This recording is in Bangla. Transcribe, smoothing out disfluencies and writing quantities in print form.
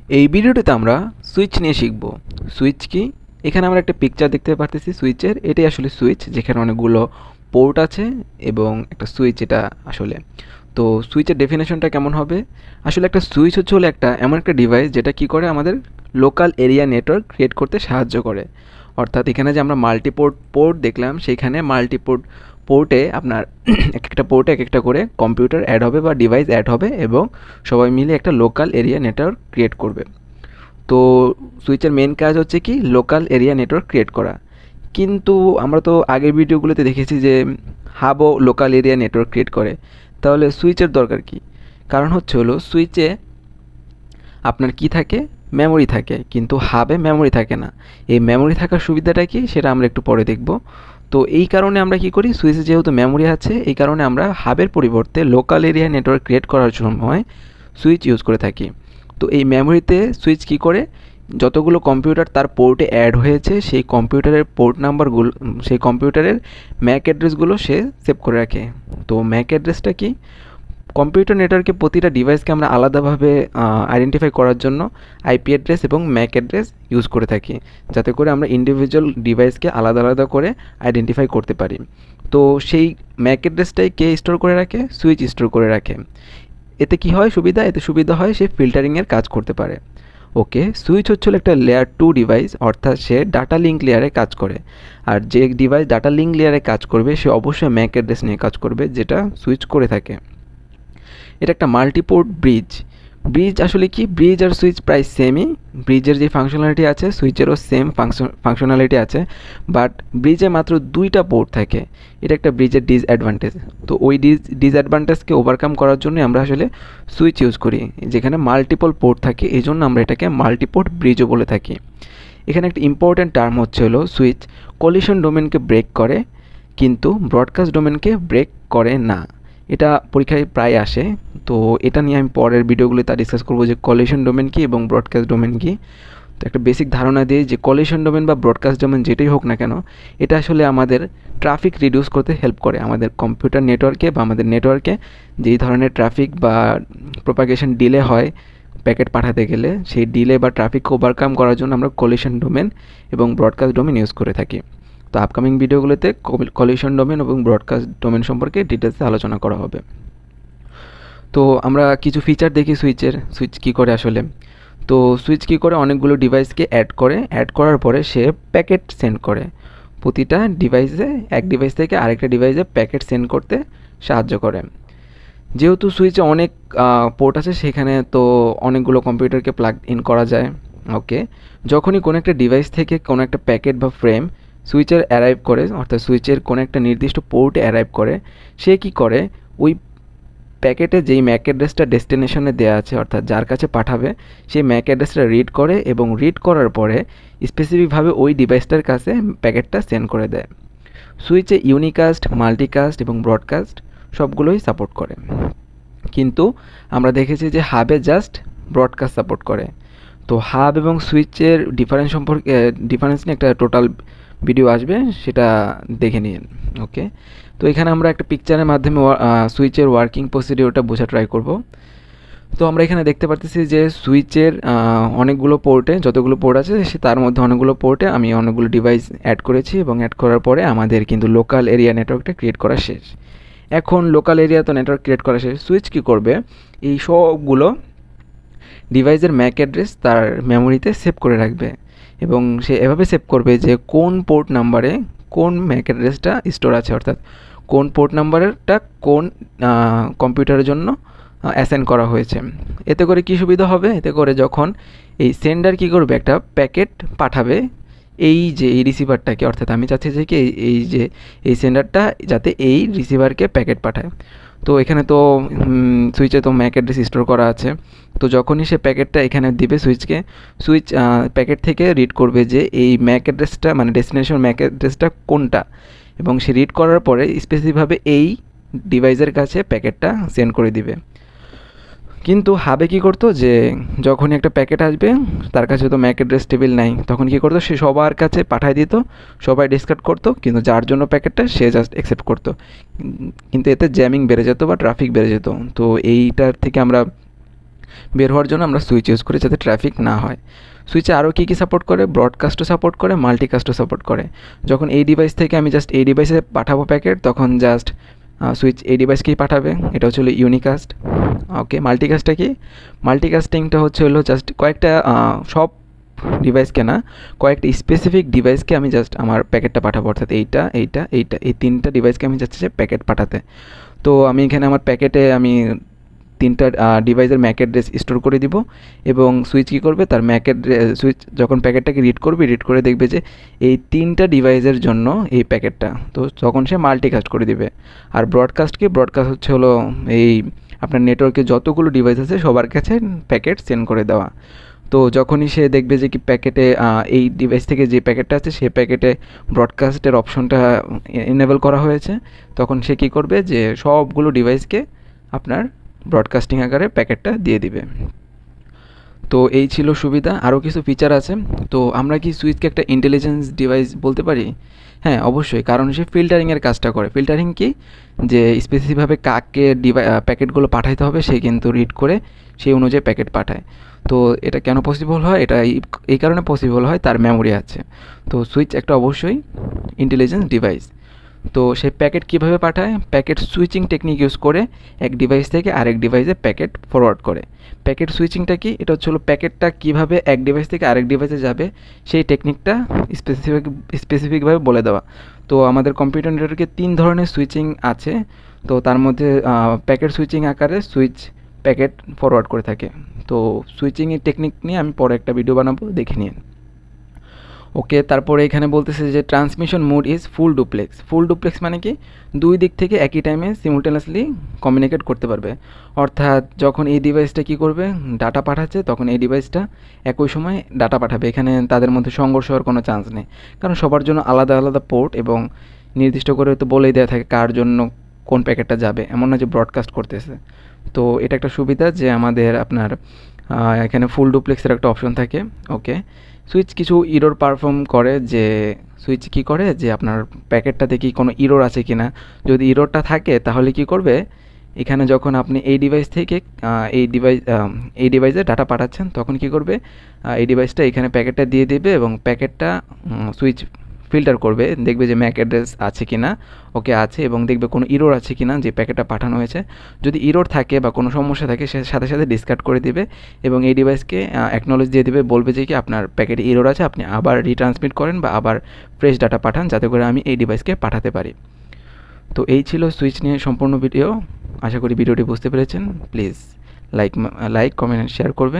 এই ভিডিওটিতে আমরা সুইচ নিয়ে শিখব। সুইচ কি? এখানে আমরা একটা পিকচার দেখতে পারতেছি সুইচের। এটাই আসলে সুইচ, যেখানে অনেকগুলো পোর্ট আছে এবং একটা সুইচ এটা আসলে। তো সুইচের ডেফিনেশনটা কেমন হবে? আসলে একটা সুইচ হলো একটা এমন একটা ডিভাইস যেটা কি করে আমাদের লোকাল এরিয়া নেটওয়ার্ক ক্রিয়েট করতে সাহায্য করে। অর্থাৎ এখানে যে আমরা পোর্ট দেখলাম, সেইখানে পোর্টে আপনার এক একটা পোর্টে এক একটা করে কম্পিউটার অ্যাড হবে বা ডিভাইস অ্যাড হবে এবং সবাই মিলে একটা লোকাল এরিয়া নেটওয়ার্ক ক্রিয়েট করবে। তো সুইচের মেন কাজ হচ্ছে কি লোকাল এরিয়া নেটওয়ার্ক ক্রিয়েট করা। কিন্তু আমরা তো আগের ভিডিওগুলোতে দেখেছি যে হাবও লোকাল এরিয়া নেটওয়ার্ক ক্রিয়েট করে। তাহলে সুইচের দরকার কি? কারণ হলো সুইচে আপনার কি থাকে, মেমোরি থাকে, কিন্তু হাবে মেমোরি থাকে না। এই মেমোরি থাকার সুবিধাটা কি সেটা আমরা একটু পরে দেখব। তো এই কারণে আমরা কি করি, সুইচে যেহেতু মেমোরি আছে এই কারণে আমরা হাবের পরিবর্তে লোকাল এরিয়া নেটওয়ার্ক ক্রিয়েট করার সময় সুইচ ইউজ করে থাকি। তো এই মেমোরিতে সুইচ কি করে, যতগুলো কম্পিউটার তার পোর্টে অ্যাড হয়েছে সেই কম্পিউটারের পোর্ট নাম্বারগুলো, সেই কম্পিউটারের ম্যাক অ্যাড্রেসগুলো সে সেভ করে রাখে। তো ম্যাক অ্যাড্রেসটা কি? কম্পিউটার নেটওয়ার্কে প্রতিটা ডিভাইসকে আমরা আলাদাভাবে আইডেন্টিফাই করার জন্য আইপি অ্যাড্রেস এবং ম্যাক অ্যাড্রেস ইউজ করে থাকি, যাতে করে আমরা ইন্ডিভিজুয়াল ডিভাইসকে আলাদা আলাদা করে আইডেন্টিফাই করতে পারি। তো সেই ম্যাক অ্যাড্রেসটাই কে স্টোর করে রাখে? সুইচ স্টোর করে রাখে। এতে কি হয় সুবিধা? এতে সুবিধা হয় সে ফিল্টারিংয়ের কাজ করতে পারে। ওকে, সুইচ হচ্ছিল একটা লেয়ার 2 ডিভাইস, অর্থাৎ সে ডাটা লিঙ্ক লেয়ারে কাজ করে। আর যে ডিভাইস ডাটা লিঙ্ক লেয়ারে কাজ করবে সে অবশ্যই ম্যাক অ্যাড্রেস নিয়ে কাজ করবে, যেটা সুইচ করে থাকে। এটা একটা মাল্টিপোর্ট ব্রিজ। ব্রিজ আসলে কি? ব্রিজ আর সুইচ প্রায় সেমই। ব্রিজের যে ফাংশনালিটি আছে সুইচেরও সেম ফাংশনালিটি আছে, বাট ব্রিজে মাত্র 2টা পোর্ট থাকে। এটা একটা ব্রিজের ডিসঅ্যাডভান্টেজ। তো ওই ডিসঅ্যাডভান্টেজকে ওভারকাম করার জন্য আমরা আসলে সুইচ ইউজ করি, যেখানে মাল্টিপল পোর্ট থাকে। এই জন্য আমরা এটাকে মাল্টিপোর্ট ব্রিজও বলে থাকি। এখানে একটা ইম্পর্ট্যান্ট টার্ম হলো সুইচ কলিশন ডোমেনকে ব্রেক করে, কিন্তু ব্রডকাস্ট ডোমেনকে ব্রেক করে না। এটা পরীক্ষায় প্রায় আসে। তো এটা নিয়ে আমি পরের ভিডিওগুলোতে ডিসকাস করবো যে কলিশন ডোমেন কী এবং ব্রডকাস্ট ডোমেন কী। তো একটা বেসিক ধারণা দিই যে কলিশন ডোমেন বা ব্রডকাস্ট ডোমেন যেটাই হোক না কেন, এটা আসলে আমাদের ট্রাফিক রিডিউস করতে হেল্প করে। আমাদের কম্পিউটার নেটওয়ার্কে বা আমাদের নেটওয়ার্কে যেই ধরনের ট্রাফিক বা প্রোপাগেশন ডিলে হয় প্যাকেট পাঠাতে গেলে, সেই ডিলে বা ট্রাফিককে ওভারকাম করার জন্য আমরা কলিশন ডোমেন এবং ব্রডকাস্ট ডোমেন ইউজ করে থাকি। তো আপকামিং ভিডিওগুলোতে কলিশন ডোমেন এবং ব্রডকাস্ট ডোমেন সম্পর্কে ডিটেলসে আলোচনা করা হবে। তো আমরা কিছু ফিচার দেখি সুইচের। সুইচ কী করে আসলে? তো সুইচ কী করে, অনেকগুলো ডিভাইসকে অ্যাড করার পরে সে প্যাকেট সেন্ড করে। প্রতিটা ডিভাইসে, এক ডিভাইস থেকে আরেকটা ডিভাইসে প্যাকেট সেন্ড করতে সাহায্য করে। যেহেতু সুইচে অনেক পোর্ট আছে, সেখানে তো অনেকগুলো কম্পিউটারকে প্লাগ ইন করা যায়। ওকে, যখনই কোনো একটা ডিভাইস থেকে কোনো একটা প্যাকেট বা ফ্রেম সুইচের অ্যারাইভ করে, অর্থাৎ সুইচের কোনো একটা নির্দিষ্ট পোর্টে অ্যারাইভ করে, সে কী করে, ওই প্যাকেটে যেই ম্যাক অ্যাড্রেসটা ডেস্টিনেশনে দেওয়া আছে, অর্থাৎ যার কাছে পাঠাবে, সেই ম্যাক অ্যাড্রেসটা রিড করে এবং রিড করার পরে স্পেসিফিকভাবে ওই ডিভাইসটার কাছে প্যাকেটটা সেন্ড করে দেয়। সুইচে ইউনিকাস্ট, মাল্টিকাস্ট এবং ব্রডকাস্ট সবগুলোই সাপোর্ট করে, কিন্তু আমরা দেখেছি যে হাবে জাস্ট ব্রডকাস্ট সাপোর্ট করে। তো হাব এবং সুইচের ডিফারেন্স নিয়ে একটা টোটাল ভিডিও আসবে, সেটা দেখে নিন। ওকে, তো এখানে আমরা একটা পিকচারের মাধ্যমে সুইচের ওয়ার্কিং প্রসিডিওরটা বোঝা ট্রাই করব। তো আমরা এখানে দেখতে পাচ্ছি যে সুইচের অনেকগুলো পোর্টে, যতগুলো পোর্ট আছে তার মধ্যে অনেকগুলো পোর্টে আমি অনেকগুলো ডিভাইস অ্যাড করেছি এবং অ্যাড করার পরে আমাদের কিন্তু লোকাল এরিয়া নেটওয়ার্কটা ক্রিয়েট করা শেষ। এখন লোকাল এরিয়া তো নেটওয়ার্ক ক্রিয়েট করা শেষ, সুইচ কী করবে, এই সবগুলো ডিভাইসের ম্যাক অ্যাড্রেস তার মেমোরিতে সেভ করে রাখবে এবং সে এভাবে সেভ করবে যে কোন পোর্ট নাম্বারে কোন ম্যাক অ্যাড্রেসটা স্টোর আছে, অর্থাৎ কোন পোর্ট নাম্বারটা কোন কম্পিউটারের জন্য অ্যাসাইন করা হয়েছে। এতে করে কী সুবিধা হবে? এতে করে যখন এই সেন্ডার কী করবে, একটা প্যাকেট পাঠাবে এই যে এই রিসিভারটাকে, অর্থাৎ আমি চাচ্ছি যে কি এই যে এই সেন্ডারটা যাতে এই রিসিভারকে প্যাকেট পাঠায়। তো এখানে তো সুইচে তো ম্যাক অ্যাড্রেস স্টোর করা আছে। তো যখনই সে প্যাকেটটা এখানে দিবে সুইচকে, সুইচ প্যাকেট থেকে রিড করবে যে এই ম্যাক অ্যাড্রেসটা, মানে ডেস্টিনেশন ম্যাক অ্যাড্রেসটা কোনটা, এবং সে রিড করার পরে স্পেসিফিকভাবে এই ডিভাইসের কাছে প্যাকেটটা সেন্ড করে দিবে। কিন্তু হাবে কী করতো, যে যখনই একটা প্যাকেট আসবে তার কাছে তো ম্যাক অ্যাড্রেস টেবিল নাই, তখন কী করতো, সে সবার কাছে পাঠিয়ে দিত, সবাই ডিসকার্ড করতো, কিন্তু যার জন্য প্যাকেটটা সে জাস্ট অ্যাকসেপ্ট করতো। কিন্তু এতে জ্যামিং বেড়ে যেত বা ট্রাফিক বেড়ে যেত। তো এইটার থেকে আমরা বের হওয়ার জন্য আমরা সুইচ ইউজ করি যাতে ট্রাফিক না হয়। সুইচে আরও কী কী সাপোর্ট করে, ব্রডকাস্টও সাপোর্ট করে, মাল্টিকাস্টও সাপোর্ট করে। যখন এই ডিভাইস থেকে আমি জাস্ট এই ডিভাইসে পাঠাবো প্যাকেট, তখন জাস্ট সুইচ এই ডিভাইসকেই পাঠাবে। এটা হচ্ছে হলো ইউনিকাস্ট। ওকে, মাল্টিকাস্টটা কি? মাল্টিকাস্টিংটা হচ্ছে হলো জাস্ট কয়েকটা সব ডিভাইসকে না, কয়েকটা স্পেসিফিক ডিভাইসকে আমি জাস্ট আমার প্যাকেটটা পাঠাবো, অর্থাৎ এইটা এইটা এইটা এই 3টা ডিভাইসকে আমি যাচ্ছি যে প্যাকেট পাঠাতে। তো আমি এখানে আমার প্যাকেটে আমি 3টা ডিভাইসের ম্যাক অ্যাড্রেস স্টোর করে দিব, এবং সুইচ কী করবে, তার ম্যাক অ্যাড্রেস সুইচ যখন প্যাকেটটাকে রিড করবে, রিড করে দেখবে যে এই 3টা ডিভাইসের জন্য এই প্যাকেটটা, তো তখন সে মাল্টিকাস্ট করে দিবে। আর ব্রডকাস্ট কি? ব্রডকাস্ট হচ্ছে হলো এই আপনার নেটওয়ার্কে যতগুলো ডিভাইস আছে সবার কাছে প্যাকেট সেন্ড করে দেওয়া। তো যখনই সে দেখবে যে কি প্যাকেটে এই ডিভাইস থেকে যে প্যাকেটটা আছে সে প্যাকেটে ব্রডকাস্টের অপশনটা এনেবল করা হয়েছে, তখন সে কী করবে, যে সবগুলো ডিভাইসকে আপনার ব্রডকাস্টিং আকারে প্যাকেটটা দিয়ে দিবে। তো এই ছিল সুবিধা। আরও কিছু ফিচার আছে। তো আমরা কি সুইচকে একটা ইন্টেলিজেন্স ডিভাইস বলতে পারি? হ্যাঁ, অবশ্যই, কারণ সে ফিল্টারিংয়ের কাজটা করে। ফিল্টারিং কি? যে স্পেসিফিকভাবে কাকে প্যাকেটগুলো পাঠাইতে হবে সে কিন্তু রিড করে সেই অনুযায়ী প্যাকেট পাঠায়। তো এটা কেন পসিবল হয়? এটা এই কারণে পসিবল হয়, তার মেমোরি আছে। তো সুইচ একটা অবশ্যই ইন্টেলিজেন্স ডিভাইস। তো সে প্যাকেট কীভাবে পাঠায়? প্যাকেট সুইচিং টেকনিক ইউজ করে এক ডিভাইস থেকে আরেক ডিভাইসে প্যাকেট ফরওয়ার্ড করে। প্যাকেট সুইচিংটা কি? এটা হচ্ছে হলো প্যাকেটটা কীভাবে এক ডিভাইস থেকে আরেক ডিভাইসে যাবে সেই টেকনিকটা স্পেসিফিকভাবে বলে দেওয়া। তো আমাদের কম্পিউটার নেটওয়ার্কে 3 ধরনের সুইচিং আছে। তো তার মধ্যে প্যাকেট সুইচিং আকারে সুইচ প্যাকেট ফরওয়ার্ড করে থাকে। তো সুইচিংয়ের টেকনিক নিয়ে আমি পরে একটা ভিডিও বানাবো, দেখে নিন। ওকে, তারপরে এখানে বলতেছে যে transmission mode is full duplex. Full duplex মানে কি? 2 দিক থেকে একই টাইমে সিমুলটেনিয়াসলি কমিউনিকেট করতে পারবে। অর্থাৎ যখন এই ডিভাইসটা কী করবে, ডাটা পাঠাচ্ছে, তখন এই ডিভাইসটা একই সময় ডাটা পাঠাবে। এখানে তাদের মধ্যে সংঘর্ষ হওয়ার কোনো চান্স নেই, কারণ সবার জন্য আলাদা আলাদা পোর্ট এবং নির্দিষ্ট করে তো বলেই দেওয়া থাকে কার জন্য কোন প্যাকেটটা যাবে, এমন না যে ব্রডকাস্ট করতেছে। তো এটা একটা সুবিধা যে আমাদের আপনার এখানে ফুল ডুপ্লেক্সের একটা অপশন থাকে। ওকে, সুইচ কিছু ইরর পারফর্ম করে, যে সুইচ কী করে, যে আপনার প্যাকেটটাতে কি কোনো ইরর আছে কি না। যদি ইররটা থাকে তাহলে কি করবে, এখানে যখন আপনি এই ডিভাইস থেকে এই ডিভাইসে ডাটা পাঠাচ্ছেন, তখন কি করবে, এই ডিভাইসটা এখানে প্যাকেটটা দিয়ে দেবে এবং প্যাকেটটা সুইচ ফিল্টার করবে, দেখবে যে ম্যাক অ্যাড্রেস আছে কি না। ওকে, আছে, এবং দেখবে কোনো ইরর আছে কি না যে প্যাকেটটা পাঠানো হয়েছে। যদি ইরর থাকে বা কোনো সমস্যা থাকে সে সাথে সাথে ডিসকার্ড করে দিবে এবং এই ডিভাইসকে অ্যাকনোলেজ দিয়ে দিবে, বলবে যে কি আপনার প্যাকেটে ইরর আছে, আপনি আবার রিট্রান্সমিট করেন বা আবার ফ্রেশ ডাটা পাঠান, যাতে করে আমি এই ডিভাইসকে পাঠাতে পারি। তো এই ছিল সুইচ নিয়ে সম্পূর্ণ ভিডিও। আশা করি ভিডিওটি বুঝতে পেরেছেন। প্লিজ লাইক কমেন্ট শেয়ার করবেন।